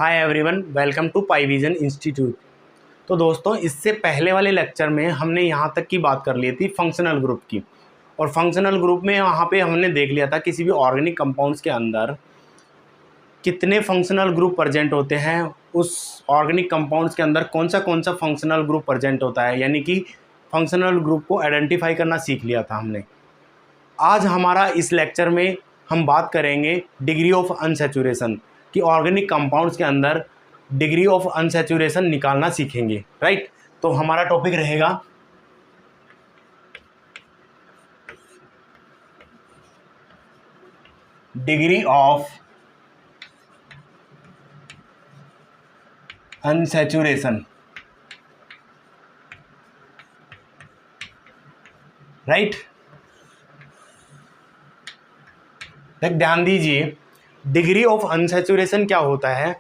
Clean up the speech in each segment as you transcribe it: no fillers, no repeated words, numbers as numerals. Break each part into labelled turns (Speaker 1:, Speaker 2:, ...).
Speaker 1: Hi everyone, welcome to Pyvision institute. तो दोस्तों, इससे पहले वाले लेक्चर में हमने यहाँ तक की बात कर ली थी फंक्शनल ग्रुप की। और फंक्शनल ग्रुप में यहाँ पे हमने देख लिया था किसी भी ऑर्गेनिक कंपाउंड्स के अंदर कितने फंक्शनल ग्रुप प्रेजेंट होते हैं, उस ऑर्गेनिक कंपाउंड्स के अंदर कौन सा फंक्शनल ग्रुप प्रेजेंट होता है, यानी कि फंक्शनल ग्रुप को आइडेंटिफाई करना सीख लिया था हमने। आज हमारा इस लेक्चर में हम बात करेंगे डिग्री ऑफ अनसैचुरेशन कि ऑर्गेनिक कंपाउंड्स के अंदर डिग्री ऑफ अनसैचुरेशन निकालना सीखेंगे, राइट। तो हमारा टॉपिक रहेगा डिग्री ऑफ अनसैचुरेशन, राइट। ध्यान दीजिए, डिग्री ऑफ अनसैचुरेशन क्या होता है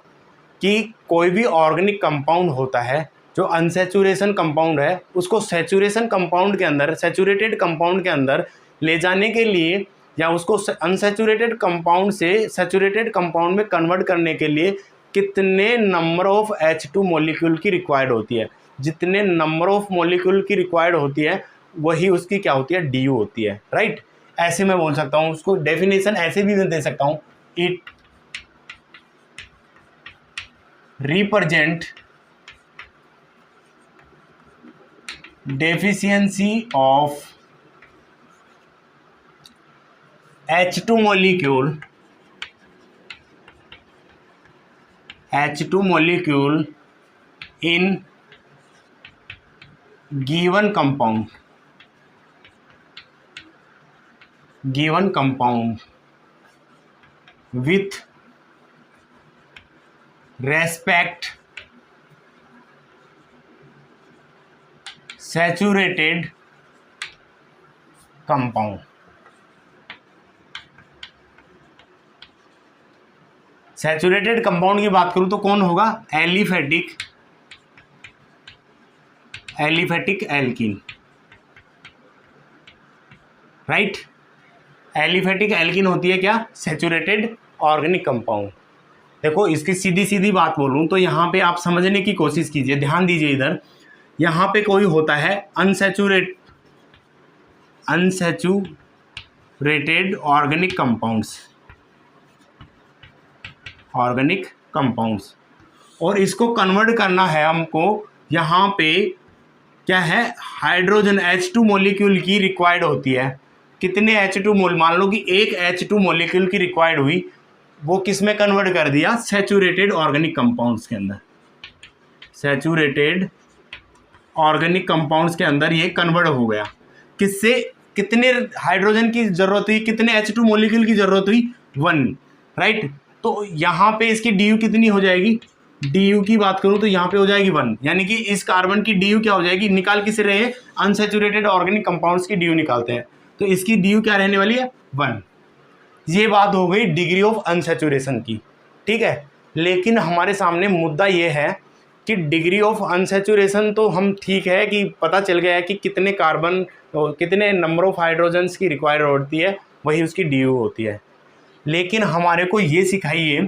Speaker 1: कि कोई भी ऑर्गेनिक कंपाउंड होता है जो अनसैचुरेशन कंपाउंड है, उसको सैचुरेशन कंपाउंड के अंदर, सैचुरेटेड कंपाउंड के अंदर ले जाने के लिए या उसको अनसैचुरेटेड कंपाउंड से सैचुरेटेड कंपाउंड में कन्वर्ट करने के लिए कितने नंबर ऑफ H2 मॉलिक्यूल की रिक्वायर्ड होती है। जितने नंबर ऑफ मॉलिक्यूल की रिक्वायर्ड होती है वही उसकी क्या होती है, DU होती है, राइट। ऐसे मैं बोल सकता हूँ, उसको डेफिनेशन ऐसे भी मैं दे सकता हूँ, it represent deficiency of H2 molecule in given compound with respect saturated compound. Saturated compound की बात करूं तो कौन होगा, aliphatic alkene, right. Aliphatic alkene होती है क्या, सैचुरेटेड ऑर्गेनिक कंपाउंड। देखो, इसकी सीधी सीधी बात बोलूं तो यहाँ पे आप समझने की कोशिश कीजिए, ध्यान दीजिए इधर। यहाँ पे कोई होता है अनसैचुरेटेड ऑर्गेनिक कंपाउंड्स, और इसको कन्वर्ट करना है हमको। यहाँ पे क्या है, हाइड्रोजन H2 मॉलिक्यूल की रिक्वायर्ड होती है। कितने H2 मान लो कि एक H2 मॉलिक्यूल की रिक्वायर्ड हुई, वो किस में कन्वर्ट कर दिया, सैचुरेटेड ऑर्गेनिक कंपाउंड्स के अंदर। सैचुरेटेड ऑर्गेनिक कंपाउंड्स के अंदर ये कन्वर्ट हो गया। किससे, कितने हाइड्रोजन की जरूरत हुई, कितने H2 मॉलिक्यूल की जरूरत हुई, 1, राइट। तो यहाँ पे इसकी DU कितनी हो जाएगी, DU की बात करूँ तो यहाँ पे हो जाएगी 1, यानी कि इस कार्बन की DU क्या हो जाएगी, निकाल किसे रहे हैं, अनसैचुरेटेड ऑर्गेनिक कंपाउंड्स की DU निकालते हैं, तो इसकी DU क्या रहने वाली है, 1। ये बात हो गई डिग्री ऑफ अनसैचुरेशन की, ठीक है। लेकिन हमारे सामने मुद्दा ये है कि डिग्री ऑफ अनसैचुरेशन तो हम ठीक है कि पता चल गया है कि कितने कार्बन, कितने नंबर ऑफ हाइड्रोजन्स की रिक्वायर्ड होती है, वही उसकी DU होती है। लेकिन हमारे को ये सिखाइए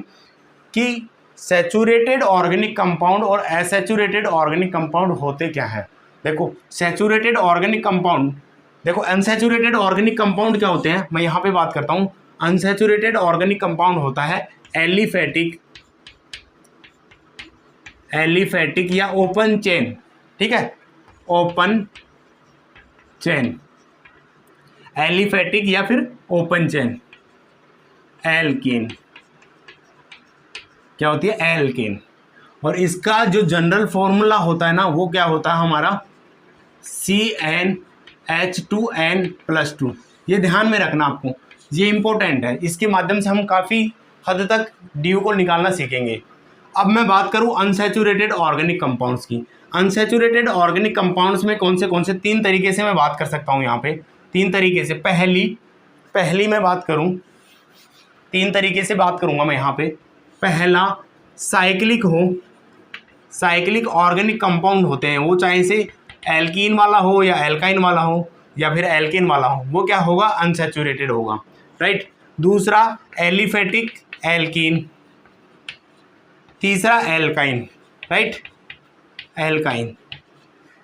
Speaker 1: कि सैचुरेटेड ऑर्गेनिक कंपाउंड और असैचुरेटेड ऑर्गेनिक कंपाउंड होते क्या है। देखो, सैचुरेटेड ऑर्गेनिक कंपाउंड, देखो अनसैचुरेटेड ऑर्गेनिक कंपाउंड क्या होते हैं, मैं यहाँ पे बात करता हूँ। अनसैचुरेटेड ऑर्गेनिक कंपाउंड होता है एलिफेटिक या ओपन चेन, ठीक है, ओपन चेन, एलिफेटिक या फिर ओपन चेन एल्कीन, क्या होती है, एल्कीन। और इसका जो जनरल फॉर्मूला होता है ना, वो क्या होता है हमारा, CnH2n+2। ये ध्यान में रखना आपको, ये इंपॉर्टेंट है। इसके माध्यम से हम काफ़ी हद तक DU को निकालना सीखेंगे। अब मैं बात करूं अनसैचुरेटेड ऑर्गेनिक कंपाउंड्स की। अनसैचुरेटेड ऑर्गेनिक कंपाउंड्स में कौन से 3 तरीके से मैं बात कर सकता हूं, यहाँ पे 3 तरीके से। पहली मैं बात करूं, 3 तरीके से बात करूंगा मैं यहाँ पे। पहला, साइक्लिक ऑर्गेनिक कंपाउंड होते हैं, वो चाहे से एल्कीन वाला हो या एल्काइन वाला हो या फिर एल्केन वाला हो, वो क्या होगा, अनसैचुरेटेड होगा, राइट। दूसरा, एलिफेटिक एल्कीन, तीसरा एल्काइन, राइट, एल्काइन।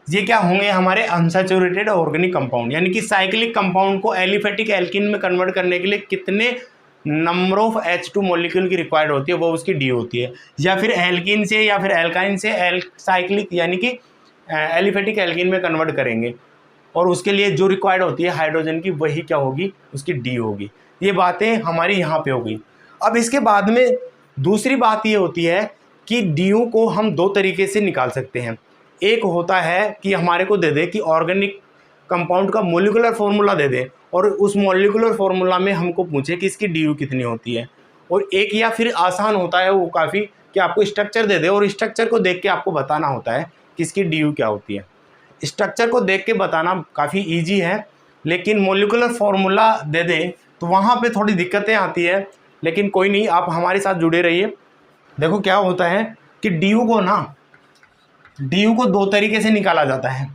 Speaker 1: ये क्या होंगे हमारे अनसैचुरेटेड ऑर्गेनिक कंपाउंड, यानी कि साइक्लिक कंपाउंड को एलिफेटिक एल्किन में कन्वर्ट करने के लिए कितने नंबर ऑफ H2 मॉलिक्यूल की रिक्वायर्ड होती है, वो उसकी डी होती है। या फिर एल्किन से या फिर एल्काइन से साइक्लिक यानी कि एलिफेटिक एल्किन में कन्वर्ट करेंगे, और उसके लिए जो रिक्वायर्ड होती है हाइड्रोजन की, वही क्या होगी, उसकी डी होगी। ये बातें हमारी यहाँ पे हो गई। अब इसके बाद में दूसरी बात ये होती है कि डी को हम दो तरीके से निकाल सकते हैं। एक होता है कि हमारे को दे दे कि ऑर्गेनिक कंपाउंड का मोलिकुलर फॉर्मूला दे दे, और उस मोलिकुलर फॉर्मूला में हमको पूछे कि इसकी डी कितनी होती है। और एक या फिर आसान होता है वो काफ़ी, कि आपको स्ट्रक्चर दे दे और स्ट्रक्चर को देख के आपको बताना होता है कि इसकी डी क्या होती है। स्ट्रक्चर को देख के बताना काफ़ी ईजी है, लेकिन मोलिकुलर फॉर्मूला दे दे तो वहाँ पे थोड़ी दिक्कतें आती है। लेकिन कोई नहीं, आप हमारे साथ जुड़े रहिए। देखो क्या होता है कि डी को दो तरीके से निकाला जाता है।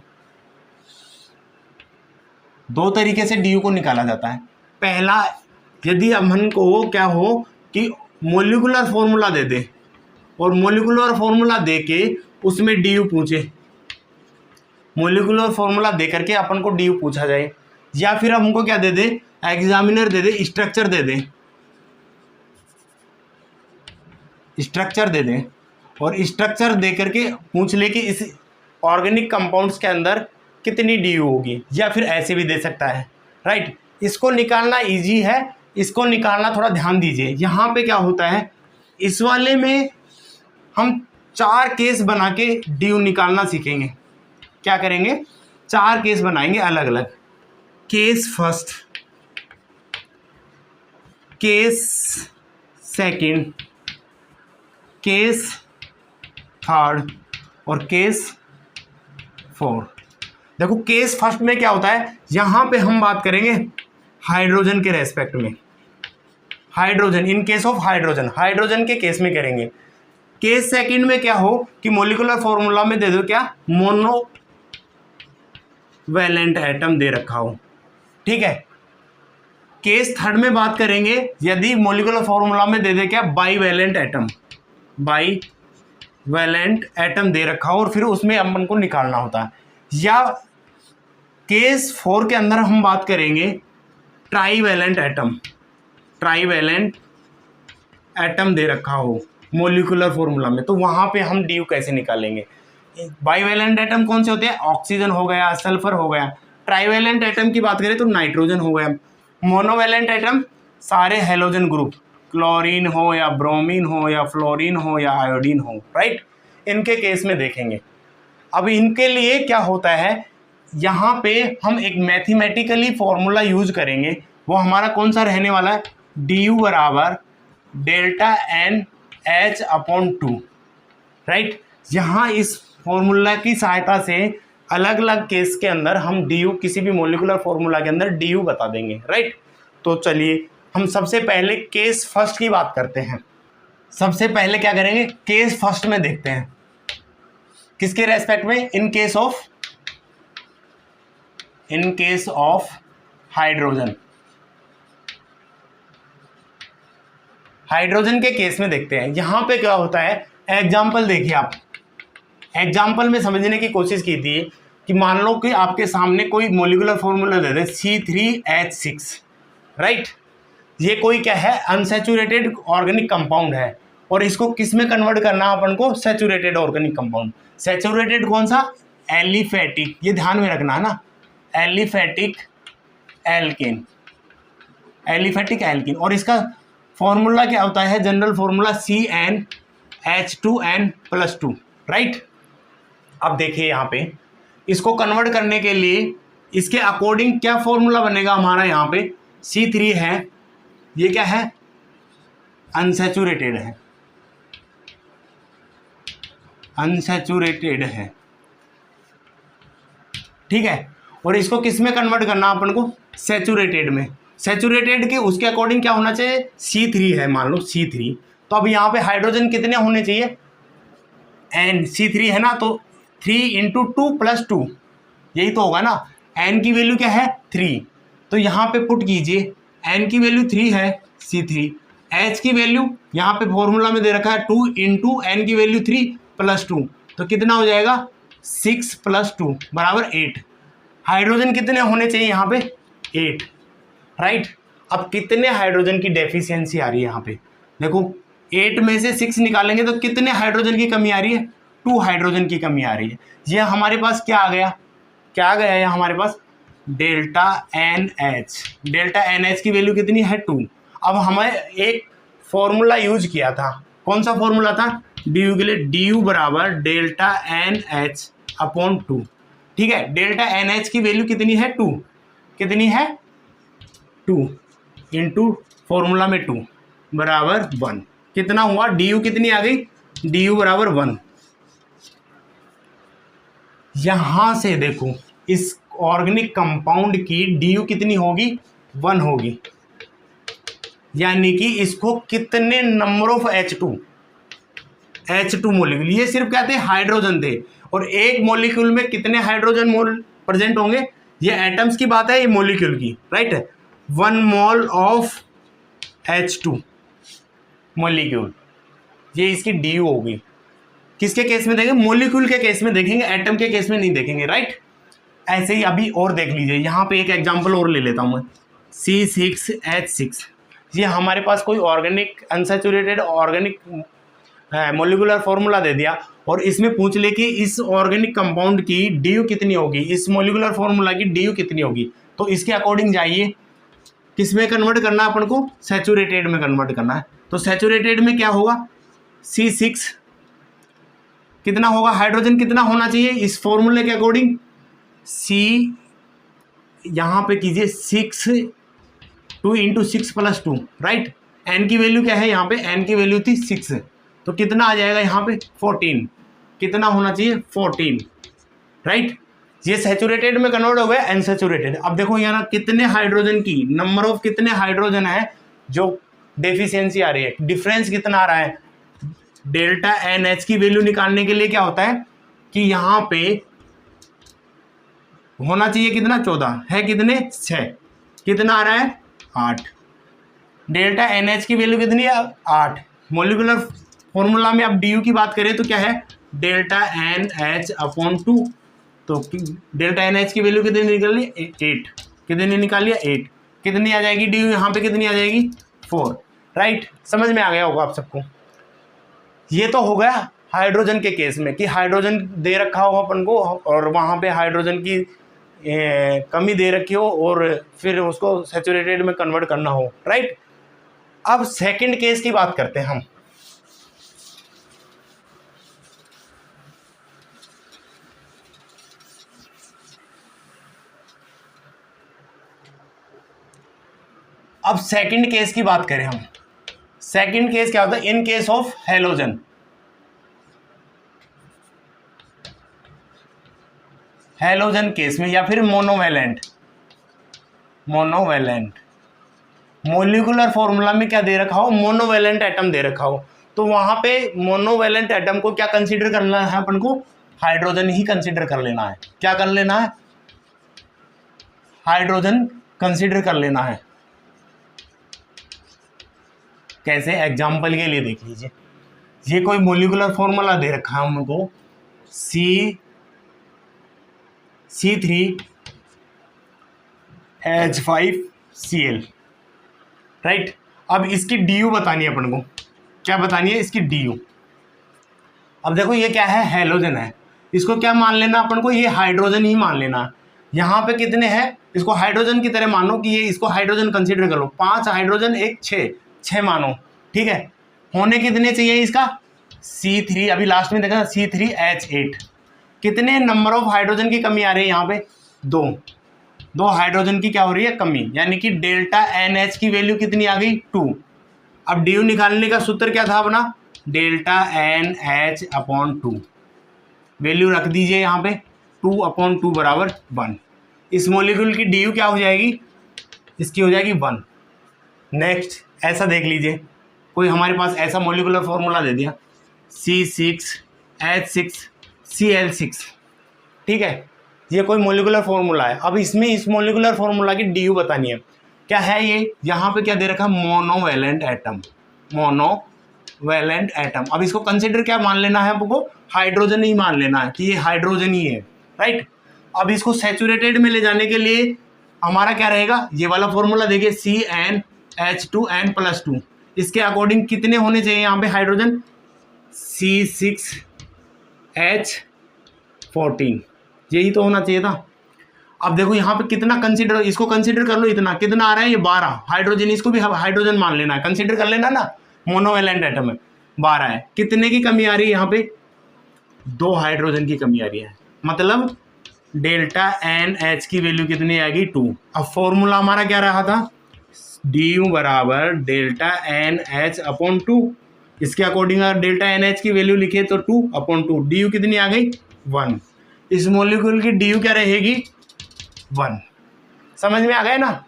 Speaker 1: दो तरीके से डी को निकाला जाता है। पहला, यदि हमन को क्या हो कि मोलिकुलर फॉर्मूला दे दे, और मोलिकुलर फॉर्मूला दे के उसमें डी पूछे, मोलिकुलर फॉर्मूला दे करके अपन को डी पूछा जाए। या फिर हमको क्या दे दे, एग्जामिनर दे दे, स्ट्रक्चर दे दे, स्ट्रक्चर दे दे, और स्ट्रक्चर दे करके पूछ ले कि इस ऑर्गेनिक कंपाउंड्स के अंदर कितनी डी होगी, या फिर ऐसे भी दे सकता है, राइट। इसको निकालना इजी है, इसको निकालना थोड़ा ध्यान दीजिए। यहाँ पे क्या होता है, इस वाले में हम 4 केस बना के डी निकालना सीखेंगे। क्या करेंगे, 4 केस बनाएंगे अलग अलग। Case first, case second, case third और केस फोर्थ। देखो केस फर्स्ट में क्या होता है, यहाँ पे हम बात करेंगे हाइड्रोजन के रेस्पेक्ट में, hydrogen, in case of hydrogen, hydrogen के केस में करेंगे। केस सेकंड में क्या हो कि मोलिकुलर फॉर्मूला में दे दो क्या, मोनो वैलेंट एटम दे रखा हो, ठीक है। केस थर्ड में बात करेंगे यदि मोलिकुलर फॉर्मूला में दे दे क्या, bivalent atom, bivalent atom दे रखा हो, और फिर उसमें अपन को निकालना होता है। या केस 4 के अंदर हम बात करेंगे trivalent atom, trivalent atom दे रखा हो मोलिकुलर फॉर्मूला में, तो वहाँ पे हम डी कैसे निकालेंगे। बाईवैलेंट एटम कौन से होते हैं, ऑक्सीजन हो गया, सल्फर हो गया। ट्राईवैलेंट एटम की बात करें तो नाइट्रोजन हो गया। मोनोवैलेंट एटम सारे हेलोजन ग्रुप, क्लोरीन हो या ब्रोमीन हो या फ्लोरीन हो या आयोडीन हो, राइट, इनके केस में देखेंगे। अब इनके लिए क्या होता है, यहाँ पे हम एक मैथमेटिकली फॉर्मूला यूज करेंगे, वो हमारा कौन सा रहने वाला है, डी यू बराबर delta N H upon 2, right. यहाँ इस फॉर्मूला की सहायता से अलग अलग केस के अंदर हम डी यू, किसी भी मोलिकुलर फॉर्मूला के अंदर डी यू बता देंगे, राइट। तो चलिए हम सबसे पहले केस फर्स्ट की बात करते हैं। सबसे पहले क्या करेंगे, केस फर्स्ट में देखते हैं, किसके रेस्पेक्ट में, in case of hydrogen, hydrogen के केस में देखते हैं। यहाँ पे क्या होता है, एग्जाम्पल देखिए आप, एग्जाम्पल में समझने की कोशिश की थी कि मान लो कि आपके सामने कोई मोलिकुलर फॉर्मूला दे दे C3H6, राइट। ये कोई क्या है, अनसैचुरेटेड ऑर्गेनिक कंपाउंड है, और इसको किस में कन्वर्ट करना है अपन को, सैचुरेटेड ऑर्गेनिक कंपाउंड। सैचुरेटेड कौन सा, एलिफेटिक, ये ध्यान में रखना है ना, एलिफेटिक एल्किन, एलिफेटिक एल्किन। और इसका फॉर्मूला क्या होता है, जनरल फॉर्मूला CnH2n+2, राइट। अब देखिए यहाँ पे इसको कन्वर्ट करने के लिए इसके अकॉर्डिंग क्या फॉर्मूला बनेगा हमारा, यहाँ पे C3 है, ये क्या है, अनसैचुरेटेड है, अनसैचुरेटेड है, ठीक है। और इसको किस में कन्वर्ट करना अपन को, सैचुरेटेड में। सैचुरेटेड के उसके अकॉर्डिंग क्या होना चाहिए, C3 है, मान लो C3, तो अब यहाँ पे हाइड्रोजन कितने होने चाहिए, N, C3 है ना, तो 3 × 2 + 2, यही तो होगा ना। N की वैल्यू क्या है, 3, तो यहाँ पे पुट कीजिए, N की वैल्यू 3 है, C3, H की वैल्यू यहाँ पे फॉर्मूला में दे रखा है 2 इंटू N की वैल्यू 3 प्लस 2, तो कितना हो जाएगा 6 प्लस 2 बराबर 8। हाइड्रोजन कितने होने चाहिए यहाँ पे 8, राइट। अब कितने हाइड्रोजन की डेफिशिएंसी आ रही है यहाँ पे देखो, 8 में से 6 निकालेंगे तो कितने हाइड्रोजन की कमी आ रही है, 2 हाइड्रोजन की कमी आ रही है। ये हमारे पास क्या आ गया, क्या आ गया है हमारे पास डेल्टा NH। डेल्टा NH की वैल्यू कितनी है 2। अब हमें एक फॉर्मूला यूज किया था, कौन सा फॉर्मूला था DU के लिए, DU बराबर डेल्टा NH अपॉन 2, ठीक है। डेल्टा NH की वैल्यू कितनी है 2, कितनी है 2 इंटू फॉर्मूला में 2 बराबर 1, कितना हुआ DU कितनी आ गई, DU बराबर 1। यहां से देखो इस ऑर्गेनिक कंपाउंड की DU कितनी होगी 1 होगी, यानी कि इसको कितने नंबर ऑफ H2 मॉलिक्यूल, ये सिर्फ कहते हैं हाइड्रोजन थे, और एक मॉलिक्यूल में कितने हाइड्रोजन मोल प्रेजेंट होंगे, ये एटम्स की बात है, ये मॉलिक्यूल की, राइट है। 1 मोल ऑफ H2 मॉलिक्यूल, ये इसकी DU होगी। किसके केस में देखेंगे, मॉलिक्यूल के केस में देखेंगे, एटम के केस में नहीं देखेंगे, राइट। ऐसे ही अभी और देख लीजिए, यहाँ पे एक एग्जांपल और ले लेता हूँ मैं, C6H6। ये हमारे पास कोई organic unsaturated organic molecular formula दे दिया, और इसमें पूछ ले कि इस ऑर्गेनिक कंपाउंड की DU कितनी होगी, इस मॉलिक्यूलर फॉर्मूला की DU कितनी होगी, तो इसके अकॉर्डिंग जाइए किस में कन्वर्ट करना है अपन को, सैचुरेटेड में कन्वर्ट करना है। तो सैचुरेटेड में क्या होगा, C6 कितना होगा, हाइड्रोजन कितना होना चाहिए इस फॉर्मूले के अकॉर्डिंग, C यहाँ पे कीजिए 6 2 इंटू 6 प्लस 2, राइट। N की वैल्यू क्या है यहाँ पे, N की वैल्यू थी 6, तो कितना आ जाएगा यहाँ पे 14, कितना होना चाहिए 14, राइट। ये सैचुरेटेड में कन्वर्ट हो गया अनसैचुरेटेड। अब देखो यहाँ कितने हाइड्रोजन की, नंबर ऑफ कितने हाइड्रोजन है जो डेफिशिएंसी आ रही है, डिफरेंस कितना आ रहा है। डेल्टा NH की वैल्यू निकालने के लिए क्या होता है कि यहाँ पे होना चाहिए कितना 14 है, कितने 6, कितना आ रहा है 8। डेल्टा NH की वैल्यू कितनी है 8। मॉलिक्यूलर फॉर्मूला में अब DU की बात करें तो क्या है डेल्टा NH अपॉन 2, तो डेल्टा NH की वैल्यू कितनी निकाली 8, कितनी निकाली 8, कितनी आ जाएगी DU यहाँ पे कितनी आ जाएगी 4, राइट। समझ में आ गया होगा आप सबको। ये तो हो गया हाइड्रोजन के केस में कि हाइड्रोजन दे रखा हो अपन को और वहाँ पे हाइड्रोजन की कमी दे रखी हो और फिर उसको सैचुरेटेड में कन्वर्ट करना हो, राइट। अब सेकंड केस की बात करते हैं हम। अब सेकंड केस की बात करें हम, सेकंड केस क्या होता है in case of halogen. Halogen case में या फिर मोनोवैलेंट, मोलिकुलर फॉर्मूला में क्या दे रखा हो मोनोवैलेंट एटम दे रखा हो, तो वहां पे मोनोवैलेंट एटम को क्या कंसीडर करना है अपन को, हाइड्रोजन ही कंसीडर कर लेना है। क्या कर लेना है, हाइड्रोजन कंसीडर कर लेना है। कैसे, एग्जाम्पल के लिए देख लीजिए, ये कोई मोलिकुलर फॉर्मूला दे रखा है हमको C3H5Cl, राइट। अब इसकी DU बतानी है अपन को, क्या बतानी है इसकी DU। अब देखो ये क्या है हेलोजन है, इसको क्या मान लेना अपन को, ये हाइड्रोजन ही मान लेना। यहाँ पे कितने हैं, इसको हाइड्रोजन की तरह मानो कि ये इसको हाइड्रोजन कंसीडर कर लो, 5 हाइड्रोजन 1 6 मानो, ठीक है। होने कितने चाहिए इसका C3, अभी लास्ट में देखा C3H8, कितने नंबर ऑफ हाइड्रोजन की कमी आ रही है यहाँ पे 2 हाइड्रोजन की क्या हो रही है कमी, यानी कि डेल्टा NH की वैल्यू कितनी आ गई 2। अब DU निकालने का सूत्र क्या था अपना, डेल्टा NH अपॉन 2, वैल्यू रख दीजिए यहाँ पे 2/2 बराबर 1। इस मॉलिक्यूल की DU क्या हो जाएगी, इसकी हो जाएगी 1। नेक्स्ट ऐसा देख लीजिए, कोई हमारे पास ऐसा मॉलिक्यूलर फॉर्मूला दे दिया C6H6Cl6, ठीक है। ये कोई मॉलिक्यूलर फॉर्मूला है। अब इसमें इस मॉलिक्यूलर फॉर्मूला की DU बतानी है। क्या है ये, यहाँ पे क्या दे रखा है मोनोवैलेंट एटम, मोनोवैलेंट एटम। अब इसको कंसिडर क्या मान लेना है हमको, हाइड्रोजन ही मान लेना है कि ये हाइड्रोजन ही है, राइट। अब इसको सैचुरेटेड में ले जाने के लिए हमारा क्या रहेगा, ये वाला फॉर्मूला देखिए CnH2n+2, इसके अकॉर्डिंग कितने होने चाहिए यहाँ पे हाइड्रोजन, C6H14, यही तो होना चाहिए था। अब देखो यहाँ पे कितना कंसीडर, इसको कंसीडर कर लो, इतना कितना आ रहा है, ये 12 हाइड्रोजन, इसको भी हाइड्रोजन मान लेना है, कंसीडर कर लेना ना, मोनोवैलेंट एटम है, 12 है। कितने की कमी आ रही है यहाँ पे, 2 हाइड्रोजन की कमी आ रही है, मतलब डेल्टा NH की वैल्यू कितनी आएगी, 2। अब फॉर्मूला हमारा क्या रहा था, du बराबर डेल्टा NH/2, इसके अकॉर्डिंग अगर डेल्टा NH की वैल्यू लिखे तो 2/2, du कितनी आ गई, 1। इस मॉलिक्यूल की du क्या रहेगी, 1। समझ में आ गए ना,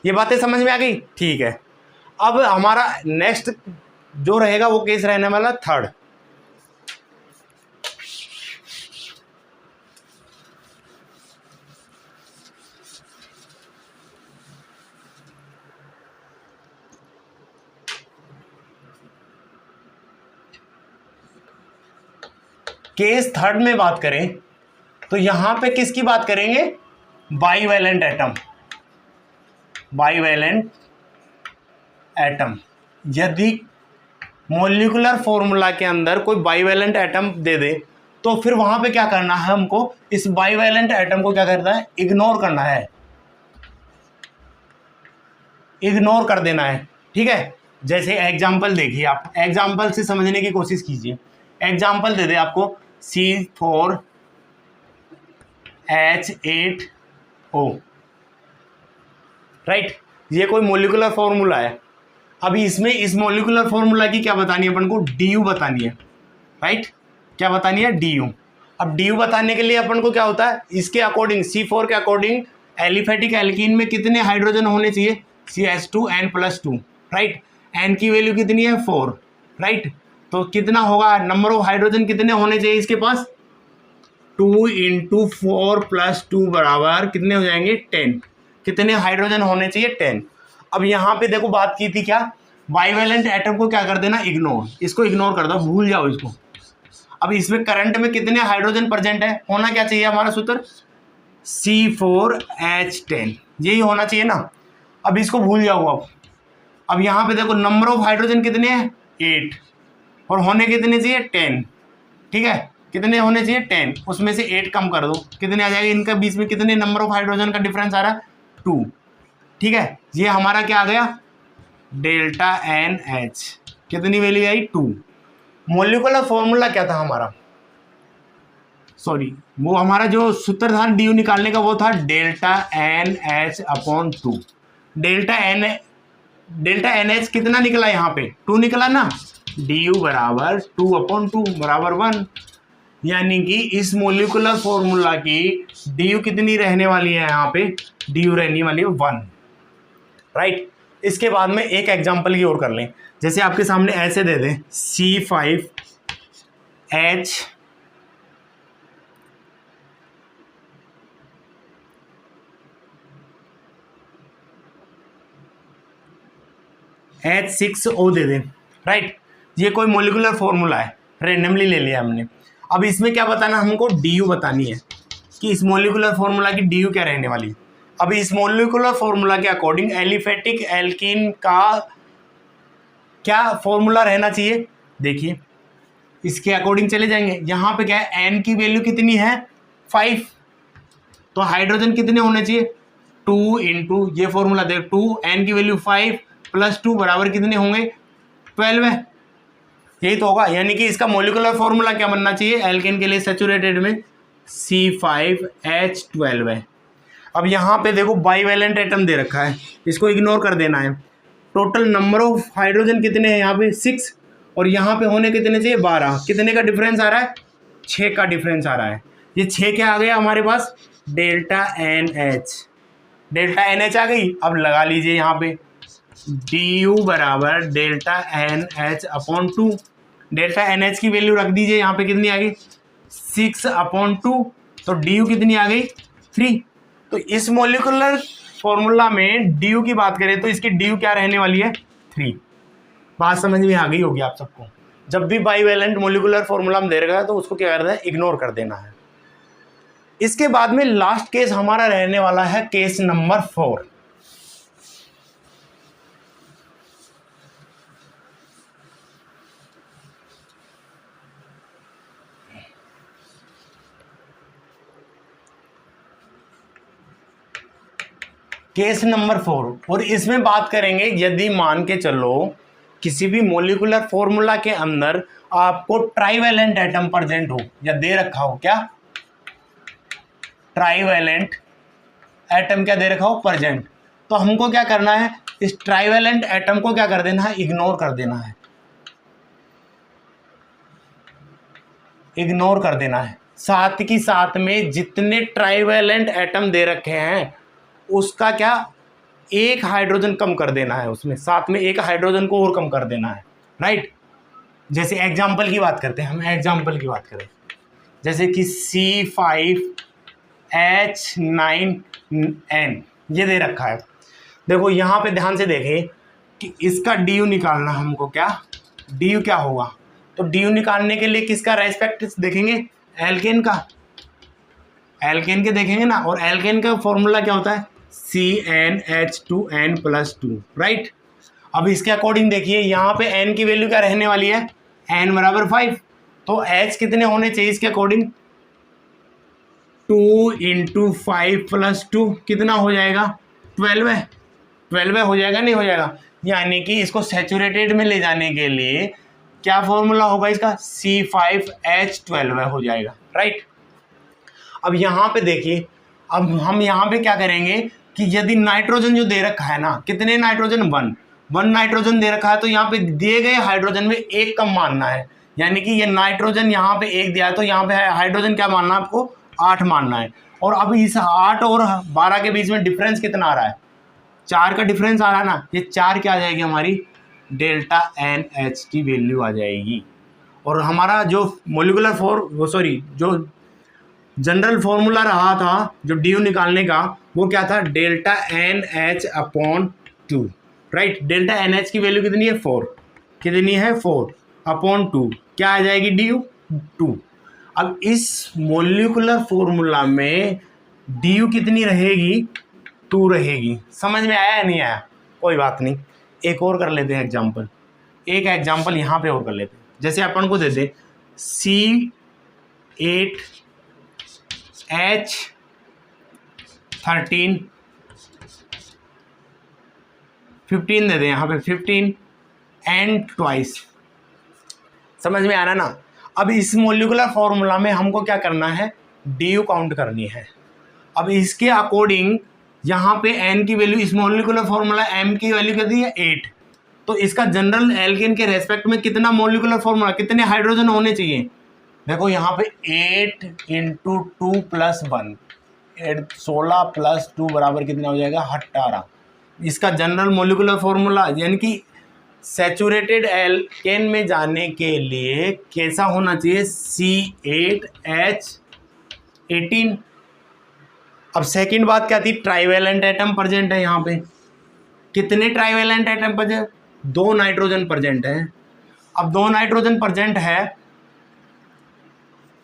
Speaker 1: ये बातें समझ में आ गई, ठीक है। अब हमारा नेक्स्ट जो रहेगा वो केस रहने वाला थर्ड। केस थर्ड में बात करें तो यहां पे किसकी बात करेंगे, बाईवैलेंट एटम। बाईवैलेंट एटम, यदि मॉलिक्यूलर फॉर्मूला के अंदर कोई बाईवैलेंट एटम दे दे तो फिर वहां पे क्या करना है हमको, इस बाईवैलेंट एटम को क्या करना है, इग्नोर करना है, इग्नोर कर देना है, ठीक है। जैसे एग्जाम्पल देखिए, आप एग्जाम्पल से समझने की कोशिश कीजिए। एग्जाम्पल दे दे आपको C4H8O, राइट, ये कोई मॉलिक्यूलर फॉर्मूला है। अभी इसमें इस मॉलिक्यूलर फॉर्मूला की क्या बतानी है अपन को, du बतानी है, राइट, क्या बतानी है, du। अब du बताने के लिए अपन को क्या होता है, इसके अकॉर्डिंग C4 के अकॉर्डिंग एलिफेटिक एल्कीन में कितने हाइड्रोजन होने चाहिए, CH2n+2, राइट, n की वैल्यू कितनी है, 4, राइट। तो कितना होगा, नंबर ऑफ हाइड्रोजन कितने होने चाहिए इसके पास, 2 × 4 + 2 बराबर कितने हो जाएंगे, 10। कितने हाइड्रोजन होने चाहिए, 10। अब यहाँ पे देखो बात की थी क्या, बाईवैलेंट एटम को क्या कर देना, इग्नोर, इसको इग्नोर कर दो, भूल जाओ इसको। अब इसमें करंट में कितने हाइड्रोजन प्रेजेंट है, होना क्या चाहिए हमारा सूत्र, C4H10, यही होना चाहिए ना। अब इसको भूल जाओ। अब यहाँ पे देखो नंबर ऑफ हाइड्रोजन कितने हैं, 8, और होने कितने चाहिए, 10, ठीक है। कितने होने चाहिए, 10, उसमें से 8 कम कर दो, कितने आ जाएंगे, इनका बीच में कितने नंबर ऑफ हाइड्रोजन का डिफरेंस आ रहा है, 2, ठीक है। ये हमारा क्या आ गया, डेल्टा NH, कितनी वैल्यू आई, 2। मॉलिक्यूलर फॉर्मूला क्या था हमारा, सॉरी, वो हमारा जो सूत्र था du निकालने का वो था डेल्टा NH/2। डेल्टा NH कितना निकला यहाँ पे, 2 निकला ना, du बराबर 2/2 बराबर 1, यानी कि इस मॉलिक्यूलर फॉर्मूला की du कितनी रहने वाली है, यहाँ पे du रहने वाली है 1, राइट। इसके बाद में एक एग्जांपल की और कर लें, जैसे आपके सामने ऐसे दे दें H6O दे दें, राइट। ये कोई मॉलिक्यूलर फॉर्मूला है, रेंडमली ले लिया हमने। अब इसमें क्या बताना, हमको du बतानी है कि इस मॉलिक्यूलर फॉर्मूला की du क्या रहने वाली है। अब इस मॉलिक्यूलर फॉर्मूला के अकॉर्डिंग एलिफेटिक एल्कीन का क्या फॉर्मूला रहना चाहिए, देखिए इसके अकॉर्डिंग चले जाएंगे। यहाँ पे क्या है, n की वैल्यू कितनी है, 5, तो हाइड्रोजन कितने होने चाहिए, 2 × ये फॉर्मूला देख, 2, n की वैल्यू 5 + 2 बराबर कितने होंगे, 12 है, यही तो होगा। यानी कि इसका मॉलिक्यूलर फॉर्मूला क्या बनना चाहिए एल्केन के लिए सैचुरेटेड में, C5H12 है। अब यहाँ पे देखो बाईवैलेंट एटम दे रखा है, इसको इग्नोर कर देना है। टोटल नंबर ऑफ हाइड्रोजन कितने हैं यहाँ पे, 6, और यहाँ पे होने कितने चाहिए, 12। कितने का डिफरेंस आ रहा है, 6 का डिफरेंस आ रहा है। ये 6 क्या आ गया हमारे पास, डेल्टा NH, डेल्टा NH आ गई। अब लगा लीजिए यहाँ पे du बराबर डेल्टा NH/2, डेल्टा NH की वैल्यू रख दीजिए यहाँ पे, कितनी आ गई, 6/2, तो du कितनी आ गई, 3। तो इस मॉलिक्यूलर फॉर्मूला में डी की बात करें तो इसकी डी क्या रहने वाली है 3। बात समझ में आ गई होगी आप सबको। जब भी बाईवैलेंट मोलिकुलर फॉर्मूला में दे रखा है तो उसको क्या करना है, इग्नोर कर देना है। इसके बाद में लास्ट केस हमारा रहने वाला है केस नंबर 4। केस नंबर 4 और इसमें बात करेंगे यदि मान के चलो किसी भी मोलिकुलर फॉर्मूला के अंदर आपको ट्राईवैलेंट एटम प्रेजेंट हो या दे रखा हो, क्या ट्राईवैलेंट एटम क्या दे रखा हो प्रेजेंट, तो हमको क्या करना है, इस ट्राईवैलेंट एटम को क्या कर देना है, इग्नोर कर देना है, इग्नोर कर देना है। साथ ही साथ में जितने ट्राईवैलेंट एटम दे रखे हैं उसका क्या एक हाइड्रोजन कम कर देना है, उसमें साथ में एक हाइड्रोजन को और कम कर देना है, राइट। जैसे एग्जाम्पल की बात करते हैं, हम एग्जाम्पल की बात करें, जैसे कि C5H9N ये दे रखा है। देखो यहाँ पे ध्यान से देखें कि इसका डी निकालना हमको, क्या डी क्या होगा, तो डी निकालने के लिए किसका रेस्पेक्ट देखेंगे, एल्केन का, एल्केन के देखेंगे ना। और एल्केन का फॉर्मूला क्या होता है, CnH2n+2, राइट। अब इसके अकॉर्डिंग देखिए यहाँ पे n की वैल्यू क्या रहने वाली है, n बराबर 5, तो H कितने होने चाहिए इसके अकॉर्डिंग, 2 × 5 + 2 कितना हो जाएगा, 12 है, 12 हो जाएगा, नहीं हो जाएगा। यानी कि इसको सैचुरेटेड में ले जाने के लिए क्या फॉर्मूला होगा इसका, C5H12 हो जाएगा, राइट। अब यहाँ पे देखिए, अब हम यहाँ पे क्या करेंगे कि यदि नाइट्रोजन जो दे रखा है ना, कितने नाइट्रोजन, 1 नाइट्रोजन दे रखा है, तो यहाँ पे दिए गए हाइड्रोजन में एक कम मानना है। यानी कि ये नाइट्रोजन यहाँ पे 1 दिया है तो यहाँ पे हाइड्रोजन क्या मानना है आपको, 8 मानना है। और अब इस 8 और 12 के बीच में डिफरेंस कितना आ रहा है, 4 का डिफरेंस आ रहा है ना, ये 4 क्या आ जाएगी हमारी डेल्टा NH की वैल्यू आ जाएगी। और हमारा जो मोलिकुलर जो जनरल फॉर्मूला रहा था जो डी निकालने का, वो क्या था, delta NH/2, right. Delta NH की वैल्यू कितनी है, 4, कितनी है, 4/2, क्या आ जाएगी, डी 2। अब इस मोलिकुलर फॉर्मूला में डी कितनी रहेगी, 2 रहेगी। समझ में आया या नहीं आया, कोई बात नहीं, एक और कर लेते हैं एग्जाम्पल, एक एग्जाम्पल यहाँ पे और कर लेते हैं। जैसे अपन को दे दे C8H13 15 दे दें यहाँ पे, 15 एंड ट्वाइस, समझ में आ रहा ना। अब इस मोलिकुलर फॉर्मूला में हमको क्या करना है, डी काउंट करनी है। अब इसके अकॉर्डिंग यहाँ पे n की वैल्यू, इस मोलिकुलर फॉर्मूला m की वैल्यू कितनी है, 8, तो इसका जनरल एल्केन के रेस्पेक्ट में कितना मोलिकुलर फॉर्मूला, कितने हाइड्रोजन होने चाहिए, देखो यहाँ पे 8 × 2 + 1, 16 + 2 बराबर कितना हो जाएगा, 18। इसका जनरल मोलिकुलर फॉर्मूला यानी कि सैचुरेटेड एल्केन में जाने के लिए कैसा होना चाहिए, C8H18। अब सेकंड बात क्या थी, ट्राईवैलेंट एटम प्रेजेंट है, यहाँ पे कितने trivalent atom present, 2 nitrogen present है। अब 2 नाइट्रोजन प्रेजेंट है,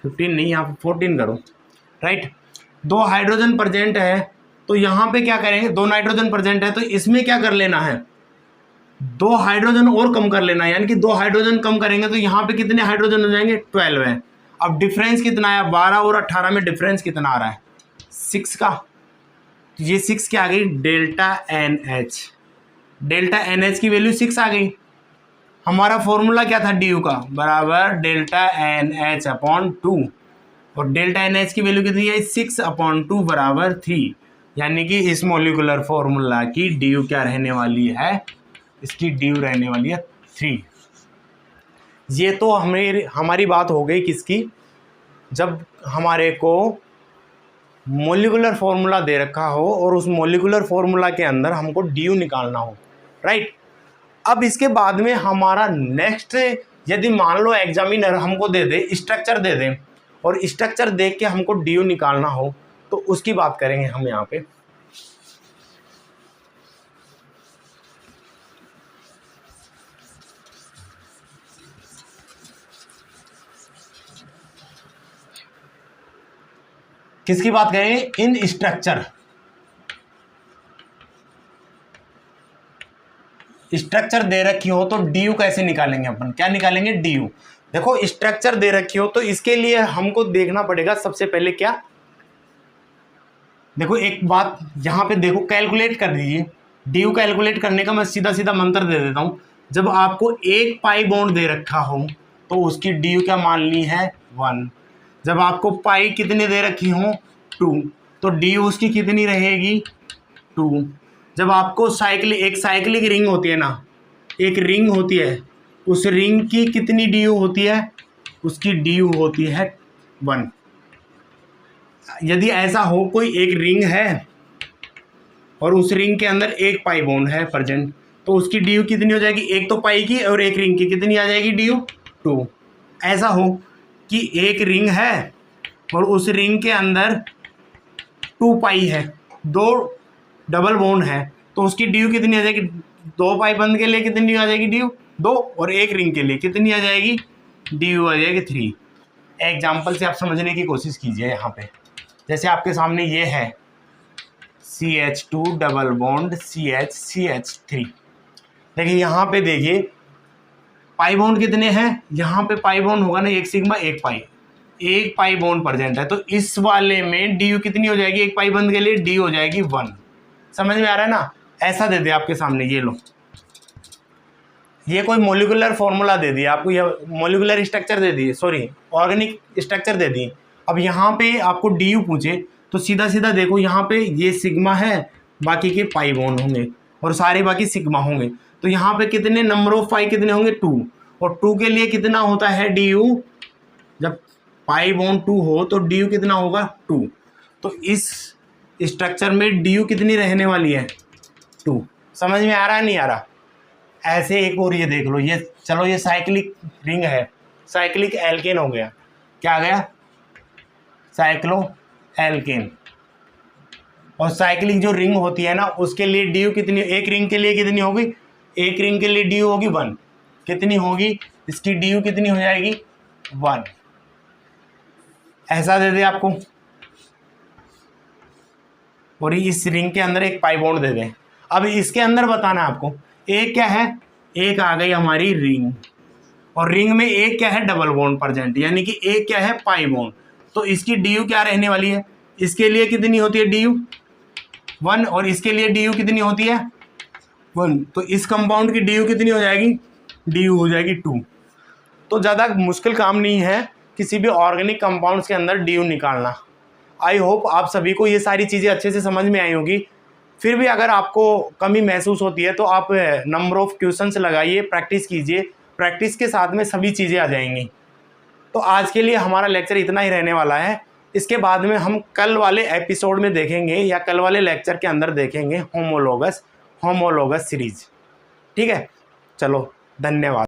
Speaker 1: 15 नहीं, यहाँ पे 14 करो, राइट। 2 हाइड्रोजन प्रेजेंट है, तो यहाँ पे क्या करेंगे, 2 नाइट्रोजन प्रेजेंट है तो इसमें क्या कर लेना है, 2 हाइड्रोजन और कम कर लेना है। यानी कि 2 हाइड्रोजन कम करेंगे तो यहाँ पे कितने हाइड्रोजन हो जाएंगे, 12 है। अब डिफरेंस कितना है, 12 और 18 में डिफरेंस कितना आ रहा है, 6 का, तो ये 6 क्या आ गई, डेल्टा NH, डेल्टा NH की वैल्यू 6 आ गई। हमारा फॉर्मूला क्या था, डी का बराबर डेल्टा NH/2, और डेल्टा NH की वैल्यू कितनी है, 6/2 बराबर 3। यानी कि इस मोलिकुलर फॉर्मूला की डी क्या रहने वाली है, इसकी डी रहने वाली है 3। ये तो हमारी बात हो गई किसकी, जब हमारे को मोलिकुलर फॉर्मूला दे रखा हो और उस मोलिकुलर फॉर्मूला के अंदर हमको डी निकालना हो, राइट। अब इसके बाद में हमारा नेक्स्ट, यदि मान लो एग्जामिनर हमको दे दे स्ट्रक्चर दे दे और स्ट्रक्चर देख के हमको डी निकालना हो, तो उसकी बात करेंगे हम यहाँ पे। किसकी बात करेंगे? इन स्ट्रक्चर। स्ट्रक्चर दे रखी हो तो डी यू कैसे निकालेंगे अपन? क्या निकालेंगे? D you. देखो स्ट्रक्चर दे रखी हो तो इसके लिए हमको देखना पड़ेगा सबसे पहले क्या, देखो एक बात यहाँ पे देखो, कैलकुलेट कर दीजिए। डी यू कैलकुलेट करने का मैं सीधा सीधा मंत्र दे देता हूँ। जब आपको एक पाई बॉन्ड दे रखा हो तो उसकी डी यू क्या मान ली है? 1। जब आपको पाई कितने दे रखी हो? 2, तो डी यू उसकी कितनी रहेगी? 2। जब आपको एक साइक्लिक रिंग होती है ना, एक रिंग होती है, उस रिंग की कितनी डी यू होती है? उसकी डी यू होती है 1। यदि ऐसा हो कोई एक रिंग है और उस रिंग के अंदर एक पाई बॉन्ड है प्रेजेंट, तो उसकी डी यू कितनी हो जाएगी? एक तो पाई की और एक रिंग की कितनी आ जाएगी डी यू? 2। ऐसा हो कि एक रिंग है और उस रिंग के अंदर 2 पाई है, 2 डबल बॉन्ड है, तो उसकी डी यू कितनी आ जाएगी? 2 पाई बंद के लिए कितनी आ जाएगी डी यू? 2, और एक रिंग के लिए कितनी आ जाएगी? डी यू आ जाएगी 3। एग्जाम्पल से आप समझने की कोशिश कीजिए। यहाँ पे जैसे आपके सामने ये है CH2 डबल बॉन्ड CH3। देखिए यहाँ पे देखिए पाई बॉन्ड कितने हैं? यहाँ पे पाई बॉन्ड होगा ना, एक सिग्मा एक पाई, एक पाई बॉन्ड प्रेजेंट है, तो इस वाले में डी यू कितनी हो जाएगी? एक पाई बंद के लिए डी हो जाएगी 1। समझ में आ रहा है ना? ऐसा दे दिया आपके सामने, ये लो, ये कोई मोलिकुलर फॉर्मूला दे दिया आपको, ये मोलिकुलर स्ट्रक्चर दे दिए, सॉरी ऑर्गेनिक स्ट्रक्चर दे दिए। अब यहाँ पे आपको डी यू पूछे तो सीधा सीधा देखो, यहाँ पे ये सिग्मा है, बाकी के पाई बॉन्ड होंगे और सारे बाकी सिग्मा होंगे, तो यहाँ पे कितने नंबर ऑफ पाई कितने होंगे? 2। और 2 के लिए कितना होता है डी यू? जब पाई बॉन्ड 2 हो तो डी यू कितना होगा? 2। तो इस स्ट्रक्चर में डी यू कितनी रहने वाली है? 2। समझ में आ रहा है नहीं आ रहा? ऐसे एक और ये देख लो, ये चलो ये साइक्लिक रिंग है, साइक्लिक एल्केन हो गया, क्या आ गया? Cyclo alkane. और साइक्लिक जो रिंग होती है ना, उसके लिए डी यू कितनी, एक रिंग के लिए कितनी होगी? एक रिंग के लिए डी यू होगी 1। कितनी होगी? इसकी डी यू कितनी हो जाएगी? 1। ऐसा दे दे आपको, और इस रिंग के अंदर एक पाई बॉन्ड दे दें। अब इसके अंदर बताना है आपको, एक क्या है? एक आ गई हमारी रिंग, और रिंग में एक क्या है? डबल बॉन्ड प्रेजेंट, यानी कि एक क्या है? Pi bond. तो इसकी डी यू क्या रहने वाली है? इसके लिए कितनी होती है डी यू? 1, और इसके लिए डी यू कितनी होती है? 1। तो इस कंपाउंड की डी यू कितनी हो जाएगी? डी यू हो जाएगी 2। तो ज़्यादा मुश्किल काम नहीं है किसी भी ऑर्गेनिक कंपाउंड्स के अंदर डी यू निकालना। आई होप आप सभी को ये सारी चीज़ें अच्छे से समझ में आई होगी। फिर भी अगर आपको कमी महसूस होती है तो आप नंबर ऑफ़ क्वेश्चंस लगाइए, प्रैक्टिस कीजिए, प्रैक्टिस के साथ में सभी चीज़ें आ जाएंगी। तो आज के लिए हमारा लेक्चर इतना ही रहने वाला है। इसके बाद में हम कल वाले एपिसोड में देखेंगे या कल वाले लेक्चर के अंदर देखेंगे होमोलोगस सीरीज़। ठीक है, चलो धन्यवाद।